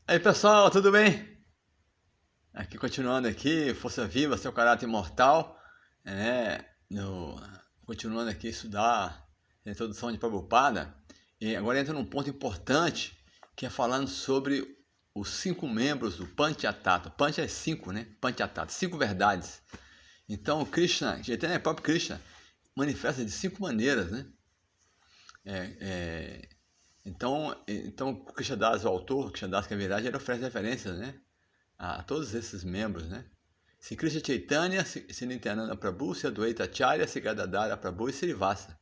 Aí pessoal, tudo bem? Aqui continuando aqui, Força Viva, seu caráter imortal, continuando aqui a estudar a introdução de Prabhupada, e agora entra num ponto importante, que é falando sobre os 5 membros do Panchatattva. Pancha é 5, né? Panchatattva, 5 verdades. Então, Krishna, Chaitanya é próprio Krishna, manifesta de 5 maneiras, né? Então, o Krishnadas, o autor, Krishnadas Kaviraj, ele oferece referências, né, a todos esses membros, né? Se Krishna Chaitanya, se Nityananda Prabhu, se Advaita Acharya, se Gadadhara Prabhu e Srivasa.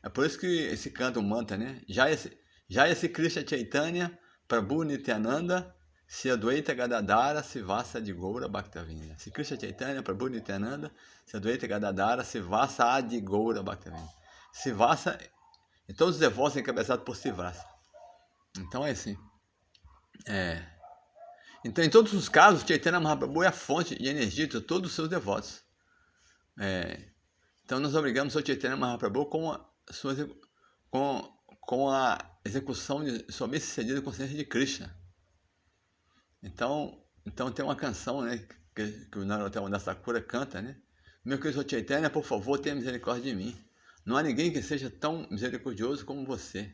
É por isso que esse canto manta, né? Já esse Krishna Chaitanya, Prabhu Nityananda, se Advaita Gadadhara, Srivasa de Goura Bhaktavinda. Se Krishna Chaitanya, Prabhu Nityananda, se Advaita Gadadhara, Srivasa de Goura Bhaktavinda. Srivasa, e todos os devotos encabeçados por Srivasa. Então é assim. Então, em todos os casos, Chaitanya Mahaprabhu é a fonte de energia de todos os seus devotos. Então, nós obrigamos o Chaitanya Mahaprabhu com a execução de somente cedida consciência de Krishna. Então tem uma canção, né, que o Narottam Das Thakura canta, né? Meu querido Chaitanya, por favor, tenha misericórdia de mim. Não há ninguém que seja tão misericordioso como você.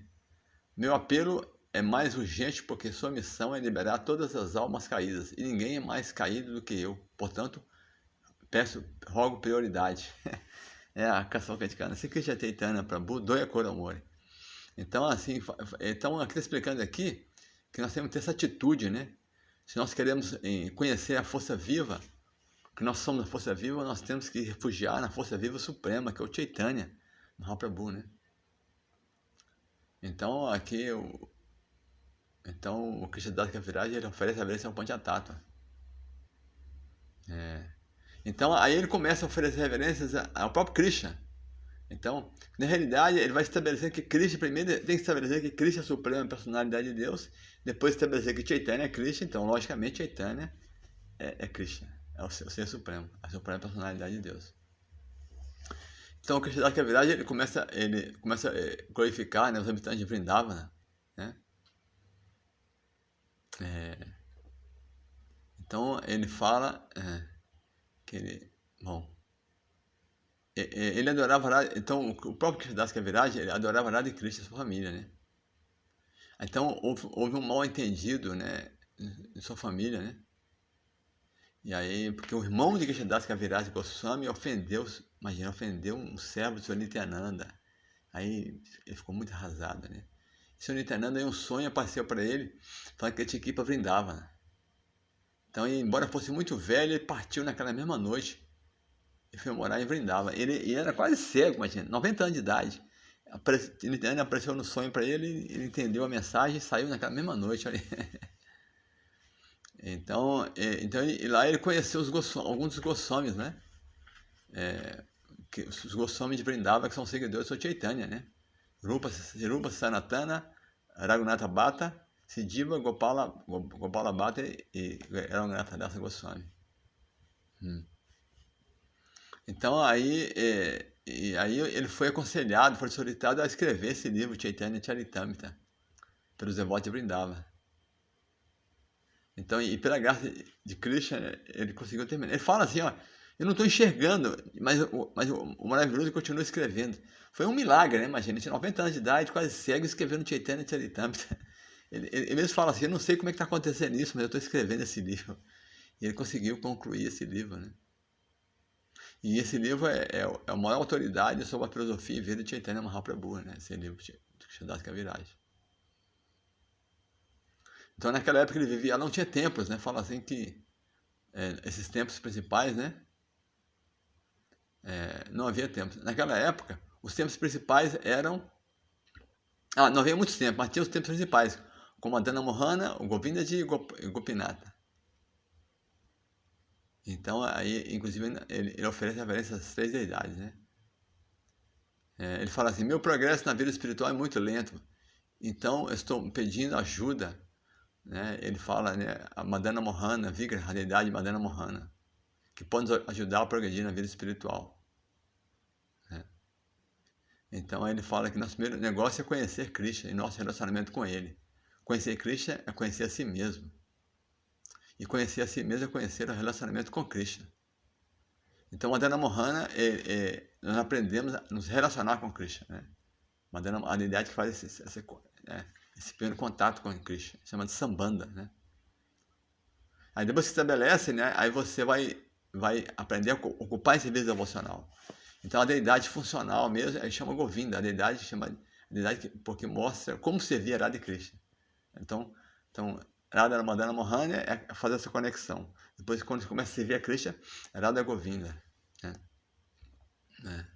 Meu apelo é mais urgente porque sua missão é liberar todas as almas caídas, e ninguém é mais caído do que eu. Portanto, rogo prioridade. É a canção que a gente canta. Se Krishna Chaitanya Prabhu, doia Koramori. Então, assim, aqui está explicando aqui que nós temos que ter essa atitude, né? Se nós queremos conhecer a força viva, que nós somos a força viva, nós temos que refugiar na força viva suprema, que é o Chaitanya Mahaprabhu, né? Então, aqui, o Krishnadas Kaviraj, ele oferece a reverência ao Panchatattva. Então, aí ele começa a oferecer reverências ao próprio Krishna. Então, na realidade, ele vai estabelecer que Krishna, primeiro tem que estabelecer que Krishna é a suprema personalidade de Deus, depois estabelecer que Chaitanya é Krishna, então, logicamente, Chaitanya é Krishna, é o ser supremo, a suprema personalidade de Deus. Então, o Krishnadas Kaviraj, ele começa a glorificar, né, os habitantes de Vrindavana, né? Então, ele fala que ele adorava, então o próprio Krishnadas Kaviraj, ele adorava Radha e Krishna, sua família, né? Então houve um mal entendido, né, em sua família, né? E aí, porque o irmão de Krishnadas Kaviraj Goswami ofendeu um servo do Sr. Nityananda. Aí ele ficou muito arrasado, né? O Sr. Nityananda, em um sonho, apareceu para ele, falando que ele tinha que ir para Vrindavana. Então, embora fosse muito velho, ele partiu naquela mesma noite e foi morar em Vrindavana. Ele era quase cego, imagina, 90 anos de idade. Nityananda apareceu no sonho para ele, ele entendeu a mensagem e saiu naquela mesma noite. Então lá ele conheceu alguns dos Goswamis, né? Os Goswamis de Vrindavana, que são seguidores do Chaitanya, né? Rupa Sanatana, Raghunatha Bhatta, Siddhiva, Gopala Bhatta e Raghunatha Dasa Goswami. Então aí ele foi aconselhado, foi solicitado a escrever esse livro, Chaitanya Charitamrita, pelos devotos de Vrindavana. Então, e pela graça de Krishna, ele conseguiu terminar. Ele fala assim, ó, eu não estou enxergando, mas o maravilhoso continua escrevendo. Foi um milagre, né? Imagina, ele tinha 90 anos de idade, quase cego, escrevendo Chaitanya Charitamrita. Ele mesmo fala assim, eu não sei como é que está acontecendo isso, mas eu estou escrevendo esse livro. E ele conseguiu concluir esse livro, né? E esse livro é a maior autoridade sobre a filosofia e vida de Chaitanya Mahaprabhu, né? Esse livro de Krishnadas Kaviraj. Então, naquela época ele vivia, não tinha templos, né? Fala assim que esses templos principais, né? Não havia templos. Naquela época, os templos principais eram... não havia muitos templos, mas tinha os templos principais, como a Dana Mohana, o Govindaji e o Gopinatha. Então, aí, inclusive, ele oferece referência às 3 deidades, né? Ele fala assim, meu progresso na vida espiritual é muito lento, então eu estou pedindo ajuda, né? Ele fala, né, a Madana Mohana, Vigra, a deidade Madana Mohana, que pode nos ajudar a progredir na vida espiritual. Né? Então ele fala que nosso primeiro negócio é conhecer Krishna e nosso relacionamento com ele. Conhecer Krishna é conhecer a si mesmo. e conhecer a si mesmo é conhecer o relacionamento com Krishna. Então, Madana Mohana, nós aprendemos a nos relacionar com Krishna, né? Madana, a deidade que faz esse primeiro contato com Krishna, chama de Sambandha, né? Aí depois que se estabelece, né? Aí você vai aprender a ocupar esse serviço devocional. Então, a deidade funcional mesmo, aí chama Govinda, a deidade porque mostra como servir a Radha e Krishna. Então Radha Madana Mohana é fazer essa conexão. Depois, quando você começa a servir a Krishna, Radha Govinda. Né?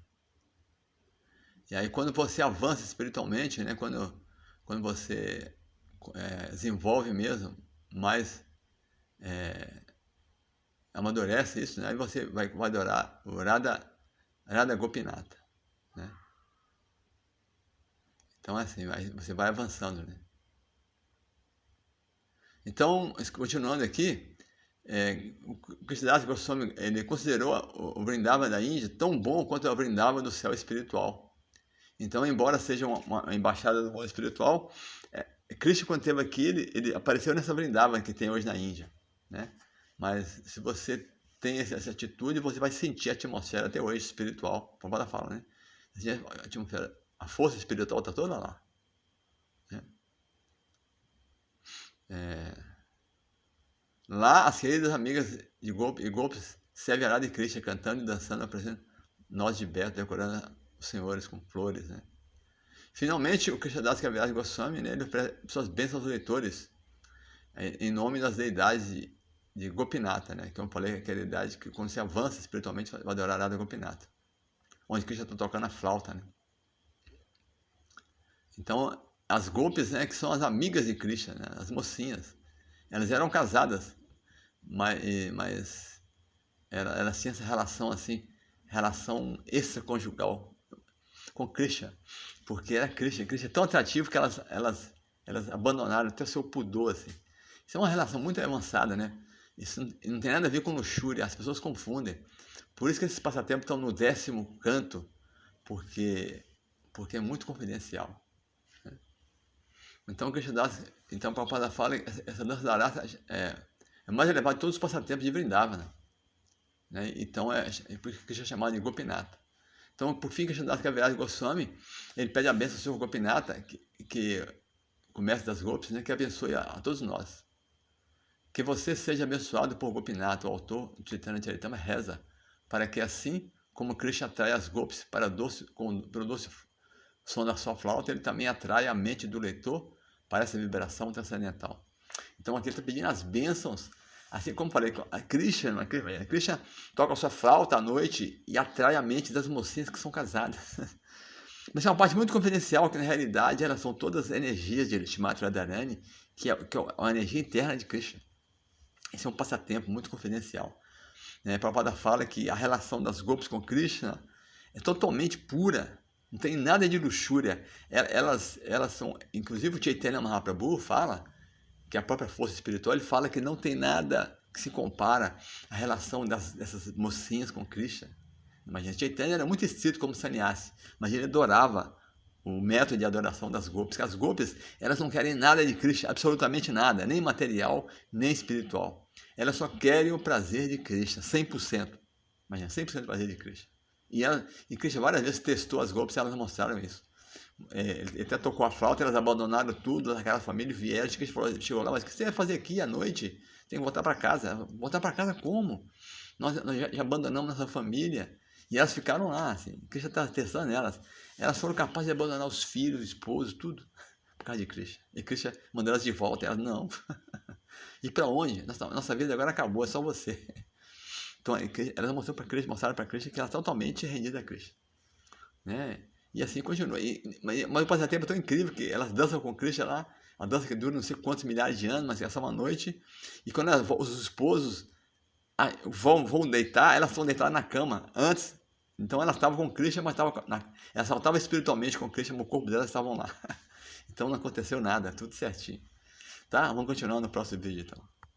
E aí, quando você avança espiritualmente, né? Quando você desenvolve mesmo, mais amadurece isso, né? Aí você vai adorar o Radha Gopinata. Né? Então, assim, você vai avançando, né? Então, continuando aqui, o Krishnadas Goswami, ele considerou o Vrindavan da Índia tão bom quanto o Vrindavan do céu espiritual. Então, embora seja uma embaixada do mundo espiritual, Krishna, quando esteve aqui, ele apareceu nessa Vrindavan que tem hoje na Índia. Né? Mas se você tem essa atitude, você vai sentir a atmosfera até hoje espiritual. A Prabhupada fala, né? A força espiritual está toda lá. Lá, as queridas amigas de Gopis servem a Radha e Krishna, cantando e dançando, apresentando nós de Beto, decorando os senhores com flores. Né? Finalmente, o Krishnadas Kaviraj Goswami, né, ele oferece suas bênçãos aos leitores, em nome das deidades de Gopinata, né, que eu falei, aquela deidade que quando você avança espiritualmente, vai adorar a Radha Gopinata, onde Krishna está tocando a flauta. Né? Então, as Gopis, né, que são as amigas de Krishna, né, as mocinhas, elas eram casadas, mas elas tinham essa relação assim, relação extraconjugal com Krishna, porque era Krishna é tão atrativo que elas abandonaram até o seu pudor, assim. Isso é uma relação muito avançada, né? Isso não tem nada a ver com luxúria, as pessoas confundem. Por isso que esses passatempos estão no 10º canto, porque é muito confidencial. Então, Prabhupada fala que essa dança da raça é mais elevada de todos os passatempos de Vrindavana. Né? Então, por isso que é chamado de Gopinata. Então, por fim, Krishnadas Kaviraj Goswami, ele pede a bênção ao Senhor Gopinata, que o mestre das Gopis, né, que abençoe a todos nós. Que você seja abençoado por Gopinata, o autor do Chaitanya Charitamrita, reza, para que assim como Krishna atrai as Gopis pelo doce som da sua flauta, ele também atrai a mente do leitor para essa vibração transcendental. Então aqui ele está pedindo as bênçãos, assim como falei, a Krishna toca a sua flauta à noite e atrai a mente das mocinhas que são casadas. Mas é uma parte muito confidencial, que na realidade elas são todas energias de Shrimati Radharani, que é a energia interna de Krishna. Esse é um passatempo muito confidencial. Prabhupada fala que a relação das Gopis com Krishna é totalmente pura, não tem nada de luxúria. Elas são, inclusive o Chaitanya Mahaprabhu fala que a própria força espiritual, ele fala que não tem nada que se compara à relação dessas mocinhas com Krishna. Imagina, Chaitanya era muito estrito como sannyasi, mas ele adorava o método de adoração das Gopis, que as Gopis, elas não querem nada de Krishna, absolutamente nada, nem material, nem espiritual. Elas só querem o prazer de Krishna, 100%. Imagina, 100% prazer de Krishna. E Krishna várias vezes testou as Gopis e elas mostraram isso. Ele até tocou a flauta, elas abandonaram tudo, aquela família, e vieram. Krishna chegou lá, mas o que você vai fazer aqui à noite? Tem que voltar para casa. Voltar para casa como? Nós já abandonamos nossa família. E elas ficaram lá, assim. Krishna está testando elas. Elas foram capazes de abandonar os filhos, o esposo, tudo, por causa de Krishna. E Krishna mandou elas de volta. Elas, não. E para onde? Nossa vida agora acabou, é só você. Então, elas mostraram para Krishna que ela está totalmente rendida a Krishna. Né? E assim continua. Mas o passatempo é tão incrível que elas dançam com Krishna lá, a dança que dura não sei quantos milhares de anos, mas é só uma noite. E quando os esposos vão deitar, elas estão deitadas na cama antes. Então elas estavam com Krishna, mas elas só estavam espiritualmente com Krishna, o corpo delas estavam lá. Então não aconteceu nada, tudo certinho. Tá? Vamos continuar no próximo vídeo então.